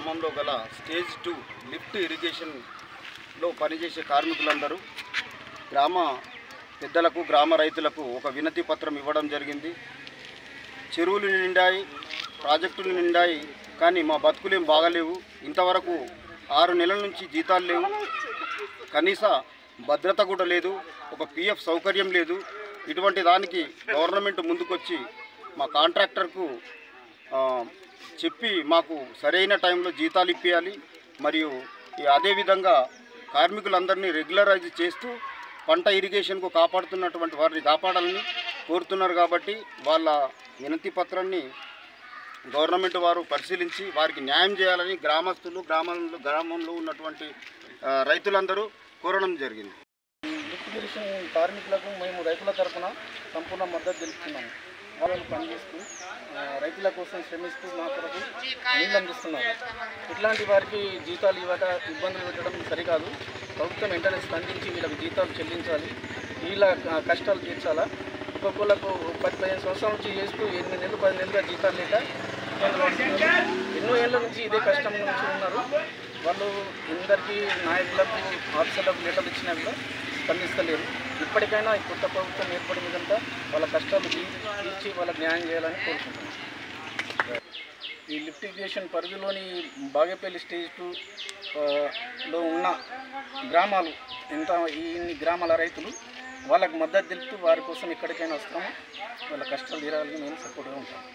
గ్రామంలో గల stage 2 lift ఇరిగేషన్లో పనిచేసే కార్మికులందరూ గ్రామ పెద్దలకు గ్రామ రైతులకు ఒక వినతి పత్రం ఇవ్వడం జరిగింది. చెరువులు నిండాయి, ప్రాజెక్టులు నిండాయి, కానీ మా బతుకులేం బాగలేవు. ఇంతవరకు 6 నెలల నుంచి జీతాలు లేవు, కనీస భద్రత కూడా లేదు, ఒక పిఎఫ్ సౌకర్యం లేదు. ఇటువంటి దానికి గవర్నమెంట్ ముందుకొచ్చి మా కాంట్రాక్టర్కు చెప్పి మాకు సరైన టైంలో జీతాలు ఇప్పించాలి. మరియు అదేవిధంగా కార్మికులందరినీ రెగ్యులరైజ్ చేస్తూ పంట ఇరిగేషన్కు కాపాడుతున్నటువంటి వారిని కాపాడాలని కోరుతున్నారు. కాబట్టి వాళ్ళ వినతి పత్రాన్ని గవర్నమెంట్ వారు పరిశీలించి వారికి న్యాయం చేయాలని గ్రామస్తులు గ్రామంలో ఉన్నటువంటి రైతులందరూ కోరడం జరిగింది. లిఫ్ట్ ఇరిగేషన్ కార్మికులకు మేము రైతుల తరఫున సంపూర్ణ మద్దతు తెలుపుతున్నాము. వాళ్ళు పనిచేస్తూ రైతుల కోసం శ్రమిస్తూ మా కొరకు నీళ్ళు అందిస్తున్నారు. ఇట్లాంటి వారికి జీతాలు ఇవ్వక ఇబ్బందులు పెట్టడం సరికాదు. ప్రభుత్వం వెంటనే స్పందించి వీళ్ళకి జీతాలు చెల్లించాలి, వీళ్ళ కష్టాలు తీర్చాలా. ఒక్కొక్కళ్ళకు 10-15 సంవత్సరాల నుంచి చేస్తూ 8 నెలలు 10 నెలలుగా జీతాలు లేక ఎన్నో ఏళ్ళ నుంచి ఇదే కష్టం నుంచి ఉన్నారు. వాళ్ళు అందరికీ నాయకులకు ఆఫీసర్లకు లెటర్లు ఇచ్చినా కూడా స్పందిస్తలేరు. ఇప్పటికైనా ఈ కొత్త ప్రభుత్వం ఏర్పడిన కనుక వాళ్ళ కష్టాలు తీర్చి వాళ్ళకి న్యాయం చేయాలని కోరుకుంటున్నాం. ఈ లిఫ్ట్ ఇరిగేషన్ పరిధిలోని బాగేపల్లి స్టేజ్ 2లో ఉన్న గ్రామాలు ఇన్ని గ్రామాల రైతులు వాళ్ళకు మద్దతు తెలుపుతూ వారి కోసం ఎక్కడికైనా వస్తాము. వాళ్ళ కష్టాలు తీరాలని మేము సపోర్ట్గా ఉంటాం.